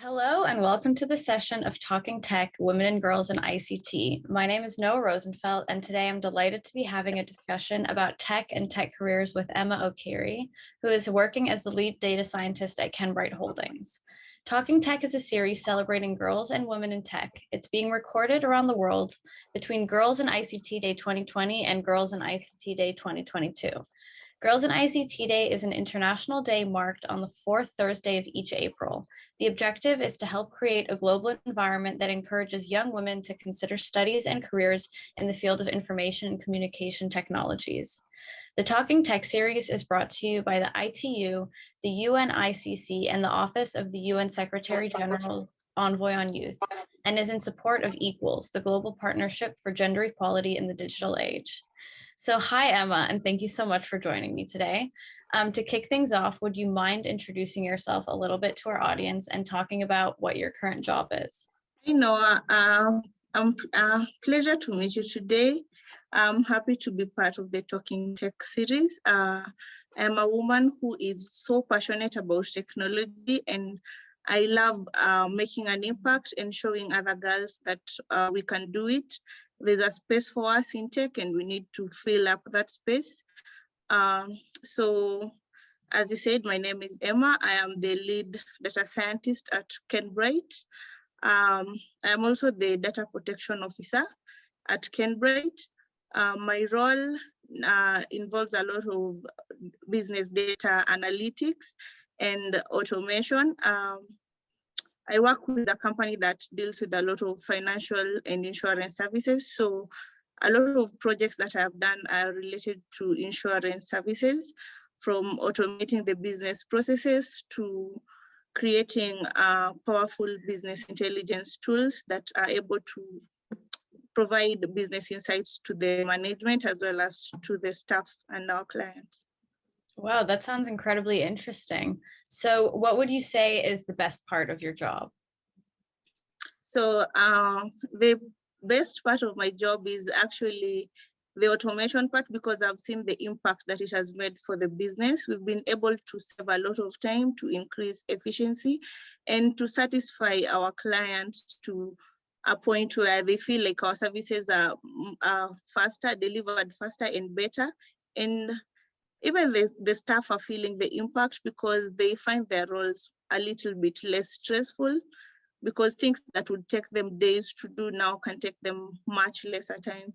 Hello and welcome to the session of Talking Tech, Women and Girls in ICT. My name is Noa Rosenfeld, and today I'm delighted to be having a discussion about tech and tech careers with Emma Okere, who is working as the lead data scientist at Kenbright Holdings. Talking Tech is a series celebrating girls and women in tech. It's being recorded around the world between Girls in ICT Day 2020 and Girls in ICT Day 2022. Girls in ICT Day is an international day marked on the fourth Thursday of each April. The objective is to help create a global environment that encourages young women to consider studies and careers in the field of information and communication technologies. The Talking Tech series is brought to you by the ITU, the UNICC, and the Office of the UN Secretary General's Envoy on Youth, and is in support of Equals, the global partnership for gender equality in the digital age. So hi, Emma, and thank you so much for joining me today. To kick things off, would you mind introducing yourself a little bit to our audience and talking about what your current job is? I'm pleasure to meet you today. I'm happy to be part of the Talking Tech series. I'm a woman who is so passionate about technology, and I love making an impact and showing other girls that we can do it. There's a space for us in tech, and we need to fill up that space. So, as you said, my name is Emma. I am the lead data scientist at Kenbright. I'm also the data protection officer at Kenbright. My role involves a lot of business data analytics and automation. I work with a company that deals with a lot of financial and insurance services. So a lot of projects that I've done are related to insurance services, from automating the business processes to creating powerful business intelligence tools that are able to provide business insights to the management as well as to the staff and our clients. Wow, that sounds incredibly interesting. So what would you say is the best part of your job? So the best part of my job is actually the automation part, because I've seen the impact that it has made for the business. We've been able to save a lot of time, to increase efficiency, and to satisfy our clients to a point where they feel like our services are faster, delivered faster and better. And even the staff are feeling the impact because they find their roles a little bit less stressful, because things that would take them days to do now can take them much lesser time.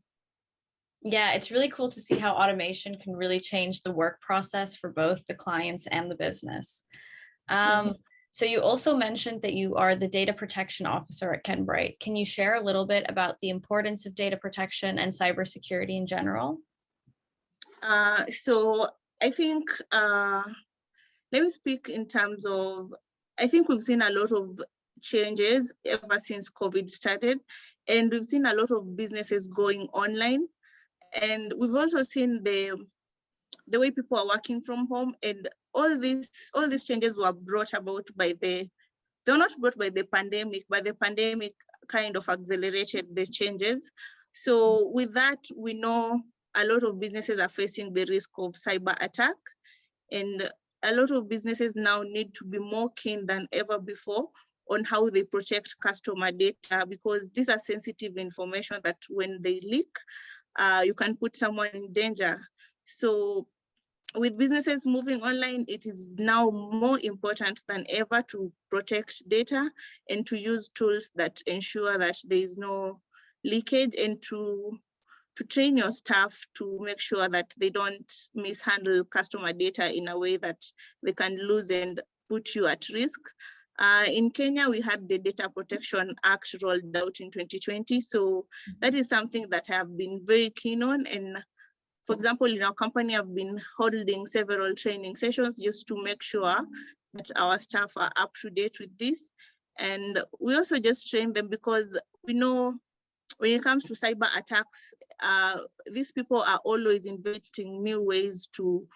Yeah, it's really cool to see how automation can really change the work process for both the clients and the business. So you also mentioned that you are the data protection officer at Kenbright. Can you share a little bit about the importance of data protection and cybersecurity in general? So I think, let me speak in terms of, I think we've seen a lot of changes ever since COVID started, and we've seen a lot of businesses going online. And we've also seen the way people are working from home, and all these changes were brought about by they're not brought by the pandemic, but the pandemic kind of accelerated the changes. So with that, we know a lot of businesses are facing the risk of cyber attack, and a lot of businesses now need to be more keen than ever before on how they protect customer data, because these are sensitive information that when they leak, you can put someone in danger. So with businesses moving online, it is now more important than ever to protect data and to use tools that ensure that there is no leakage, and to train your staff to make sure that they don't mishandle customer data in a way that they can lose and put you at risk. In Kenya, we had the Data Protection Act rolled out in 2020. So that is something that I have been very keen on. And for example, in our company, I've been holding several training sessions just to make sure that our staff are up to date with this. And we also just train them, because we know when it comes to cyber attacks, these people are always inventing new ways to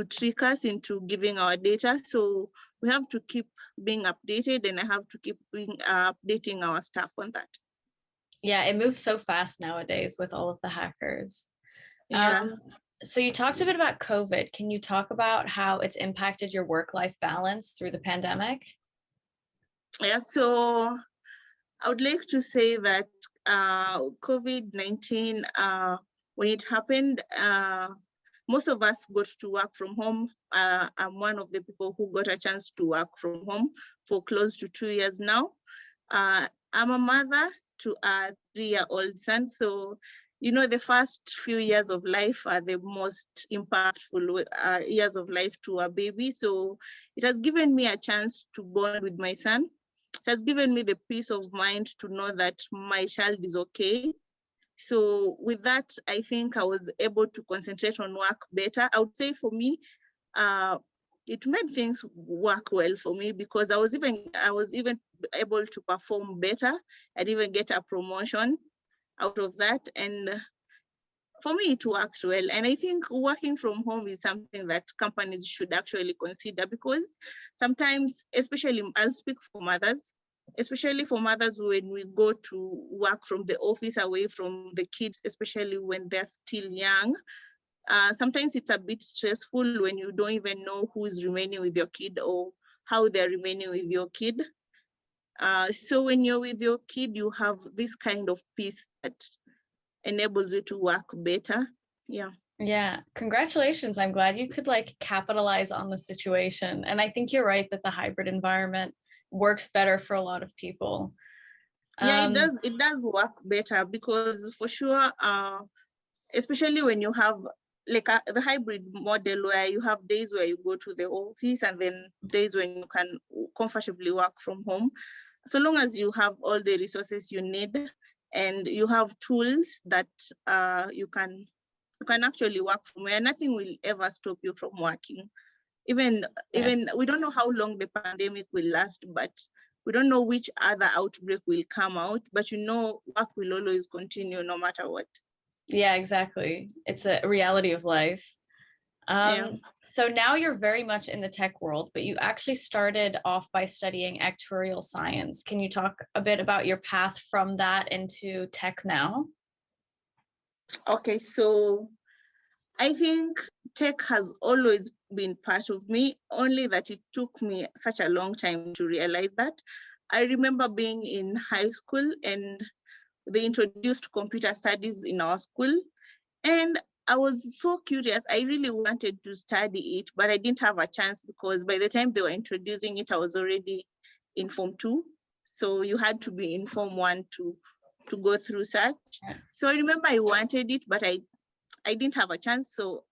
trick us into giving our data. So we have to keep being updated, and I have to keep updating our staff on that. Yeah, it moves so fast nowadays with all of the hackers. Yeah. So you talked a bit about COVID. Can you talk about how it's impacted your work-life balance through the pandemic? Yeah, so I would like to say that COVID-19, when it happened, most of us got to work from home. I'm one of the people who got a chance to work from home for close to 2 years now. I'm a mother to a 3-year-old son. So, you know, the first few years of life are the most impactful years of life to a baby. So it has given me a chance to bond with my son. It has given me the peace of mind to know that my child is okay. So with that, I think I was able to concentrate on work better. I would say for me, it made things work well for me because I was even able to perform better. I'd even get a promotion out of that. And for me, it worked well. And I think working from home is something that companies should actually consider because sometimes, especially I'll speak for mothers, especially for mothers when we go to work from the office away from the kids, especially when they're still young. Sometimes it's a bit stressful when you don't even know who is remaining with your kid or how they're remaining with your kid. So when you're with your kid, you have this kind of peace that enables you to work better. Yeah. Yeah, congratulations. I'm glad you could like capitalize on the situation. And I think you're right that the hybrid environment works better for a lot of people. Yeah, it does work better because for sure, especially when you have like the hybrid model where you have days where you go to the office and then days when you can comfortably work from home. So long as you have all the resources you need and you have tools that you can actually work from where nothing will ever stop you from working. Even we don't know how long the pandemic will last, but we don't know which other outbreak will come out, but you know work will always continue no matter what. Yeah, exactly. It's a reality of life. Yeah. So now you're very much in the tech world, but you actually started off by studying actuarial science. Can you talk a bit about your path from that into tech now? Okay, so I think tech has always been part of me, only that it took me such a long time to realize that. I remember being in high school and they introduced computer studies in our school. And I was so curious. I really wanted to study it, but I didn't have a chance because by the time they were introducing it, I was already in Form 2. So you had to be in Form 1 to go through such. So I remember I wanted it, but I didn't have a chance. So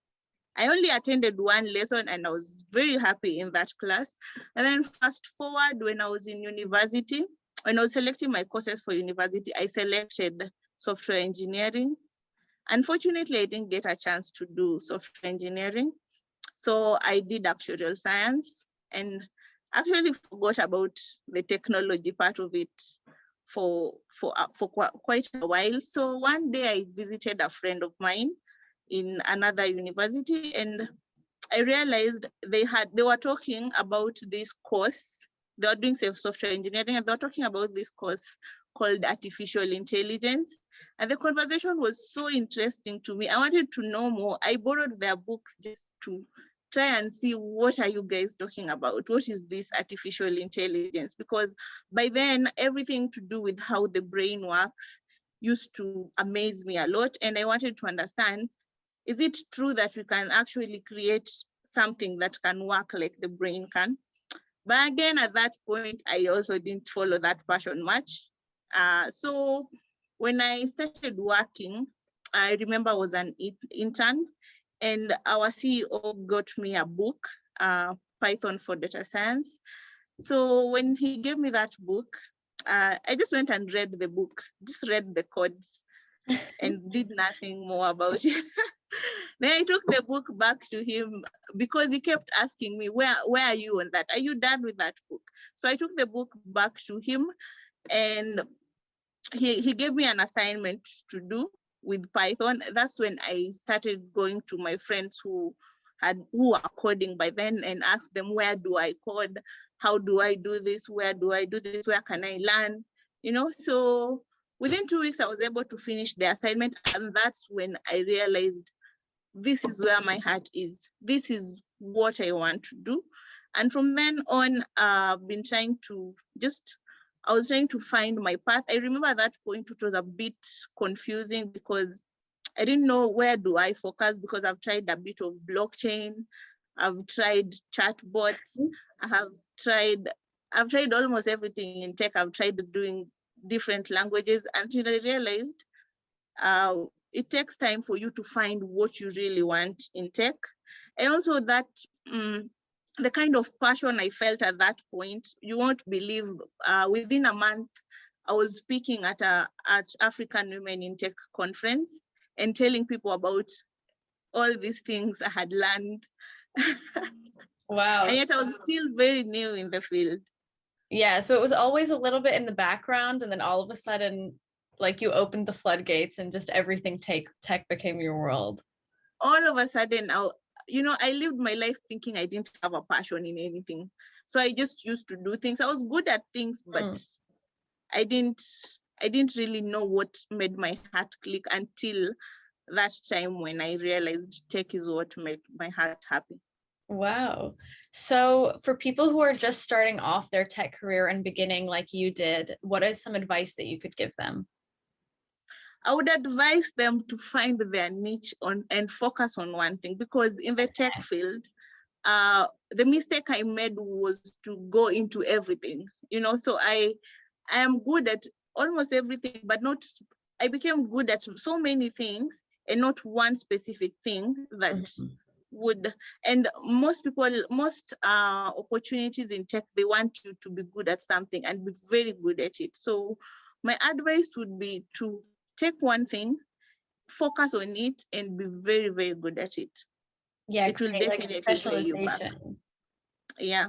I only attended one lesson and I was very happy in that class. And then fast forward when I was in university, when I was selecting my courses for university, I selected software engineering. Unfortunately, I didn't get a chance to do software engineering. So I did actuarial science and actually forgot about the technology part of it for quite a while. So one day I visited a friend of mine in another university and I realized they were talking about this course. They were doing software engineering and they were talking about this course called artificial intelligence. And the conversation was so interesting to me. I wanted to know more. I borrowed their books just to try and see what are you guys talking about? What is this artificial intelligence? Because by then, everything to do with how the brain works used to amaze me a lot. And I wanted to understand, is it true that we can actually create something that can work like the brain can? But again, at that point, I also didn't follow that passion much. So when I started working, I remember I was an intern and our CEO got me a book, Python for Data Science. So when he gave me that book, I just went and read the book, just read the codes and did nothing more about it. Then I took the book back to him because he kept asking me, where are you on that? Are you done with that book? So I took the book back to him and he gave me an assignment to do with Python. That's when I started going to my friends who are coding by then and asked them, where do I code? How do I do this? Where do I do this? Where can I learn? You know, so within 2 weeks, I was able to finish the assignment. And that's when I realized this is where my heart is. This is what I want to do. And from then on, I've been trying to I was trying to find my path. I remember at that point it was a bit confusing because I didn't know where do I focus, because I've tried a bit of blockchain, I've tried chatbots, I've tried almost everything in tech. I've tried doing different languages until I realized it takes time for you to find what you really want in tech. And also that the kind of passion I felt at that point, you won't believe, within a month, I was speaking at African Women in Tech conference and telling people about all these things I had learned. Wow. And yet I was still very new in the field. Yeah, so it was always a little bit in the background, and then all of a sudden, like, you opened the floodgates and just everything tech became your world. All of a sudden, I lived my life thinking I didn't have a passion in anything. So I just used to do things. I was good at things, but I didn't really know what made my heart click until that time when I realized tech is what made my heart happy. Wow. So for people who are just starting off their tech career and beginning like you did, what is some advice that you could give them? I would advise them to find their niche and focus on one thing, because in the tech field, the mistake I made was to go into everything, so I am good at almost everything, but I became good at so many things and not one specific thing that would, and most opportunities in tech, they want you to be good at something and be very good at it. So my advice would be to take one thing, focus on it, and be very, very good at it. Yeah, it will definitely pay you back. Yeah.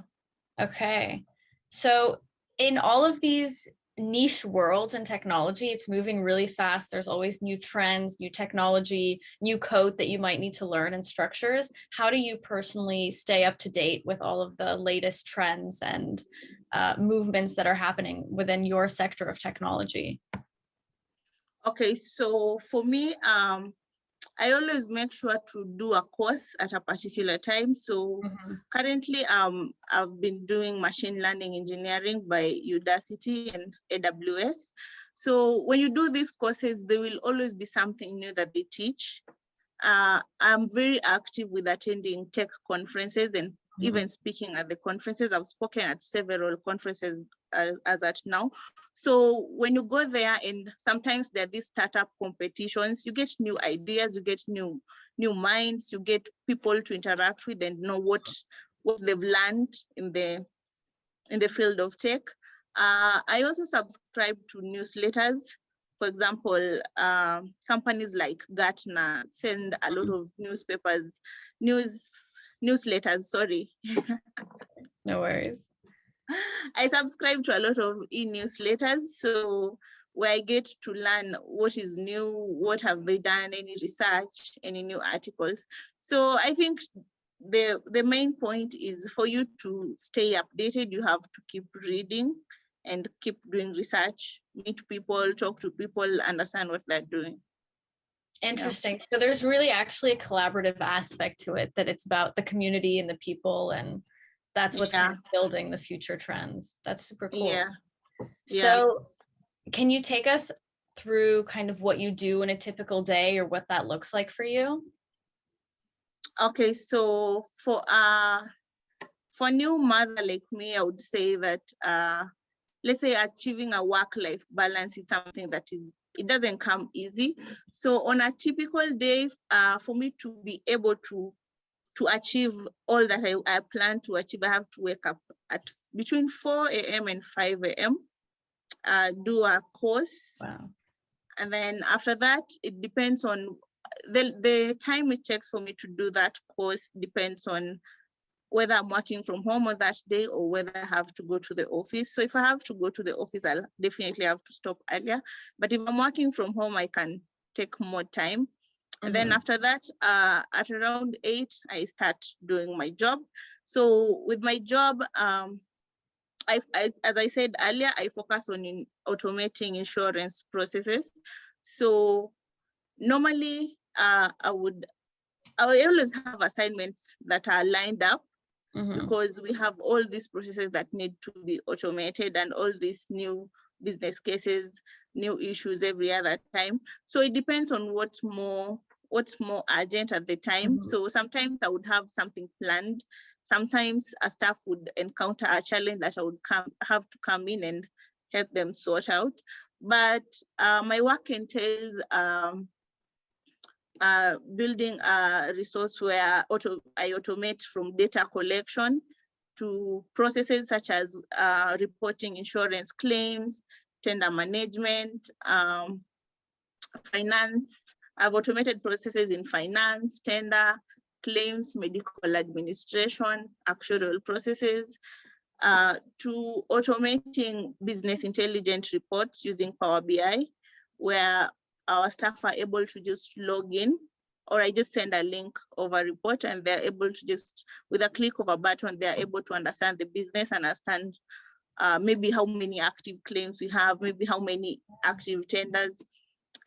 Okay. So in all of these niche worlds in technology, it's moving really fast. There's always new trends, new technology, new code that you might need to learn and structures. How do you personally stay up to date with all of the latest trends and movements that are happening within your sector of technology? Okay, so for me, I always make sure to do a course at a particular time. So currently, I've been doing machine learning engineering by Udacity and AWS. So when you do these courses, there will always be something new that they teach. I'm very active with attending tech conferences and even speaking at the conferences. I've spoken at several conferences as at now. So when you go there, and sometimes there are these startup competitions, you get new ideas, you get new minds, you get people to interact with and know what they've learned in the field of tech. I also subscribe to newsletters. For example, companies like Gartner send a lot of newsletters, sorry. No worries. I subscribe to a lot of e-newsletters, so where I get to learn what is new, what have they done, any research, any new articles. So I think the main point is for you to stay updated, you have to keep reading and keep doing research, meet people, talk to people, understand what they're doing. Interesting. Yeah. So there's really actually a collaborative aspect to it, that it's about the community and the people, and that's what's kind of building the future trends. That's super cool. Yeah. So can you take us through kind of what you do in a typical day, or what that looks like for you? Okay, so for a new mother like me, I would say that let's say achieving a work-life balance is something that it doesn't come easy. So on a typical day, for me to be able to achieve all that I plan to achieve, I have to wake up at between 4 a.m. and 5 a.m., do a course. Wow. And then after that, it depends on the time it takes for me to do that course, depends on whether I'm working from home on that day or whether I have to go to the office. So if I have to go to the office, I'll definitely have to stop earlier. But if I'm working from home, I can take more time. And then after that, at around 8, I start doing my job. So with my job, as I said earlier, I focus on automating insurance processes. So normally, I always have assignments that are lined up. because we have all these processes that need to be automated and all these new business cases, new issues every other time. So it depends on what's more urgent at the time. So sometimes I would have something planned. Sometimes a staff would encounter a challenge that I would have to come in and help them sort out. But my work entails building a resource where I automate from data collection to processes such as reporting insurance claims, tender management, finance. I've automated processes in finance, tender, claims, medical administration, actuarial processes, to automating business intelligence reports using Power BI, where our staff are able to just log in, or I just send a link of a report and they're able to just, with a click of a button, they're able to understand the business, understand maybe how many active claims we have, maybe how many active tenders.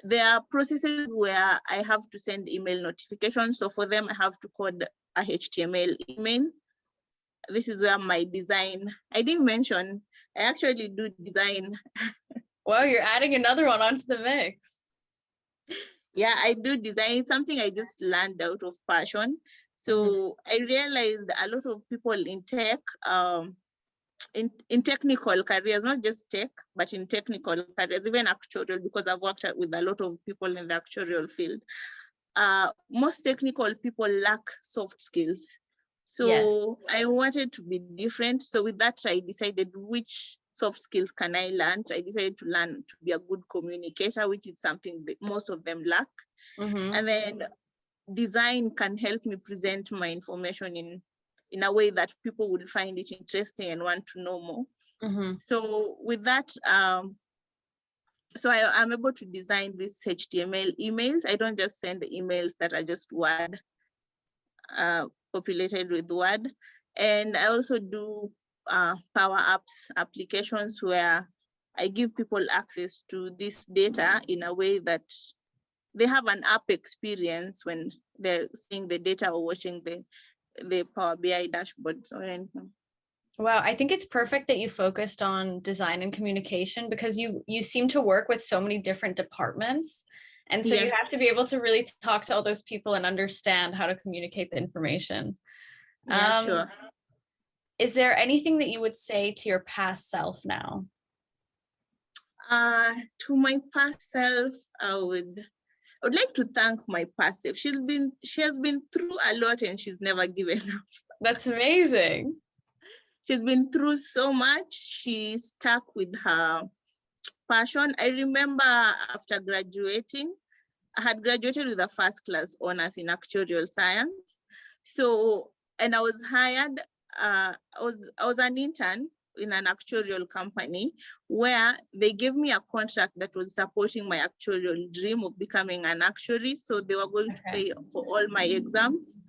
There are processes where I have to send email notifications. So for them, I have to code a HTML email. This is where my design, I didn't mention, I actually do design. Wow, you're adding another one onto the mix. Yeah, I do design. It's something I just learned out of passion. So I realized a lot of people in tech, in technical careers, not just tech, but in technical careers, even actuarial, because I've worked with a lot of people in the actuarial field. Most technical people lack soft skills. So I wanted to be different. So with that, I decided which soft skills can I learn. I decided to learn to be a good communicator, which is something that most of them lack. And then design can help me present my information in a way that people will find it interesting and want to know more. So with that, so I'm able to design these HTML emails. I don't just send emails that are just Word, populated with Word. And I also do Power Apps applications where I give people access to this data in a way that they have an app experience when they're seeing the data or watching the Power BI dashboards or anything. Wow, I think it's perfect that you focused on design and communication, because you seem to work with so many different departments. And so you have to be able to really talk to all those people and understand how to communicate the information. Yeah, sure. Is there anything that you would say to your past self now? To my past self, I would like to thank my past self. She has been through a lot and she's never given up. That's amazing. She's been through so much. She stuck with her passion. I remember after graduating, I had graduated with a first class honors in actuarial science. So, and I was hired, I was an intern in an actuarial company where they gave me a contract that was supporting my actuarial dream of becoming an actuary. So they were going to pay for all my exams.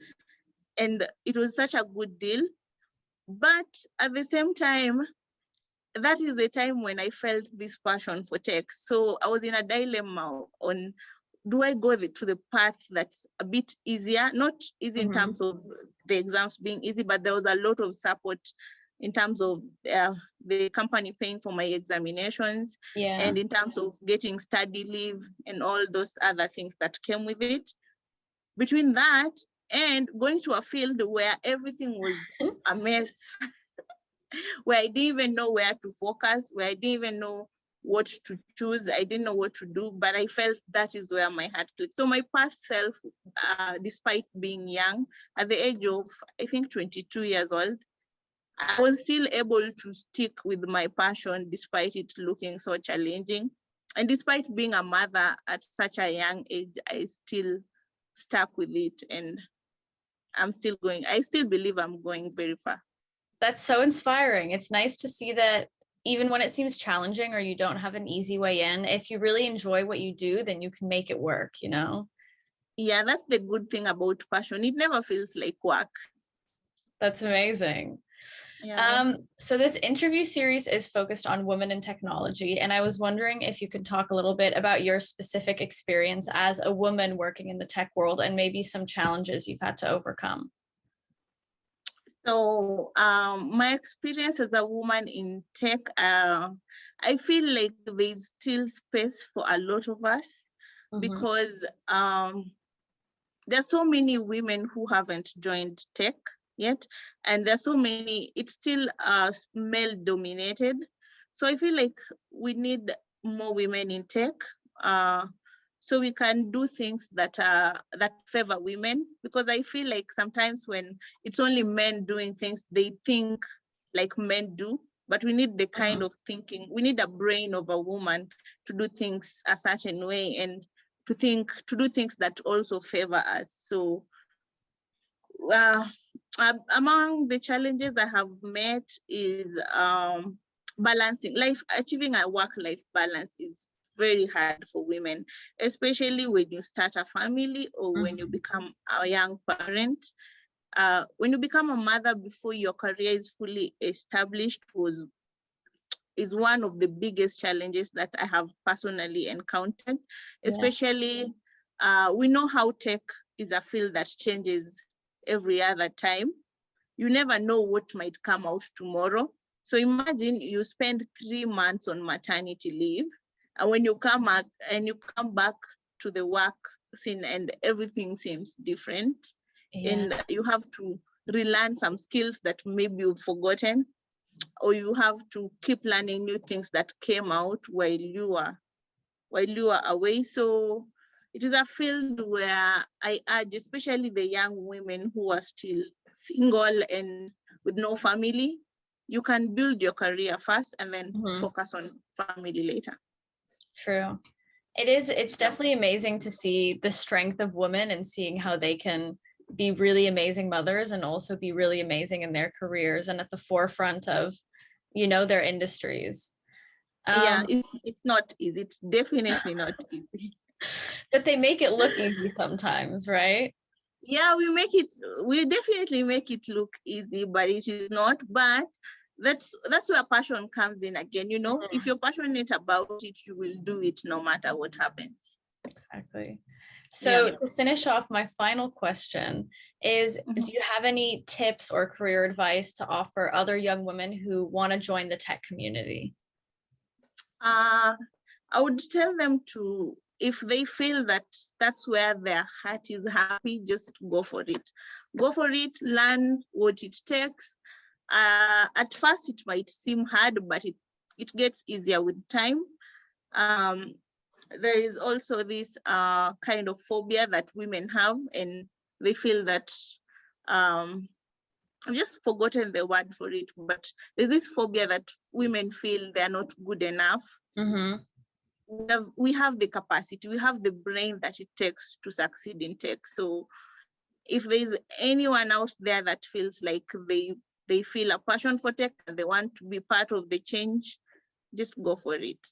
And it was such a good deal. But at the same time, that is the time when I felt this passion for tech. So I was in a dilemma on, do I go to the path that's a bit easier? Not easy in terms of the exams being easy, but there was a lot of support in terms of the company paying for my examinations, and in terms of getting study leave and all those other things that came with it. Between that and going to a field where everything was a mess, where I didn't even know where to focus, where I didn't even know what to choose, I didn't know what to do, but I felt that is where my heart clicked. So my past self, despite being young, at the age of, I think, 22 years old, I was still able to stick with my passion despite it looking so challenging. And despite being a mother at such a young age, I still stuck with it, and I'm still going. I still believe I'm going very far. That's so inspiring. It's nice to see that even when it seems challenging or you don't have an easy way in, if you really enjoy what you do, then you can make it work, you know? Yeah, that's the good thing about passion. It never feels like work. That's amazing. Yeah. So this interview series is focused on women in technology, and I was wondering if you could talk a little bit about your specific experience as a woman working in the tech world and maybe some challenges you've had to overcome. So my experience as a woman in tech, I feel like there's still space for a lot of us because there's so many women who haven't joined tech yet, and there's so many, it's still male dominated. So I feel like we need more women in tech, so we can do things that favor women, because I feel like sometimes when it's only men doing things, they think like men do, but we need the kind of thinking, we need a brain of a woman to do things a certain way, and to do things that also favor us. So among the challenges I have met is balancing life. Achieving a work-life balance is very hard for women, especially when you start a family or when you become a young parent. When you become a mother before your career is fully established is one of the biggest challenges that I have personally encountered, especially we know how tech is a field that changes every other time. You never know what might come out tomorrow. So imagine you spend 3 months on maternity leave, and when you come back to the work scene and everything seems different, and you have to relearn some skills that maybe you've forgotten, or you have to keep learning new things that came out while you are away. So it is a field where I urge, especially the young women who are still single and with no family, you can build your career first and then focus on family later. True. It's definitely amazing to see the strength of women and seeing how they can be really amazing mothers and also be really amazing in their careers and at the forefront of, their industries. It's not easy. It's definitely not easy. But they make it look easy sometimes, right? Yeah, we definitely make it look easy, but it is not. But that's where passion comes in again. If you're passionate about it, you will do it no matter what happens. Exactly. So to finish off, my final question is, do you have any tips or career advice to offer other young women who want to join the tech community? I would tell them to, if they feel that that's where their heart is happy, just go for it. Go for it, learn what it takes. At first, it might seem hard, but it gets easier with time. There is also this kind of phobia that women have, and they feel that, I've just forgotten the word for it, but there's this phobia that women feel they're not good enough. We have the capacity, we have the brain that it takes to succeed in tech. So if there's anyone out there that feels like they feel a passion for tech and they want to be part of the change, just go for it.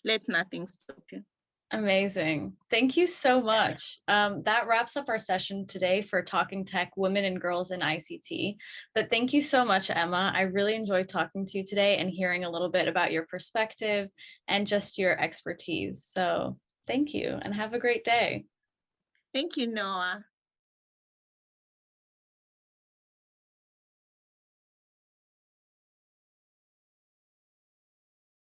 Let nothing stop you. Amazing. Thank you so much. That wraps up our session today for Talking Tech, Women and Girls in ICT. But thank you so much, Emma. I really enjoyed talking to you today and hearing a little bit about your perspective and just your expertise. So thank you and have a great day. Thank you, Noah.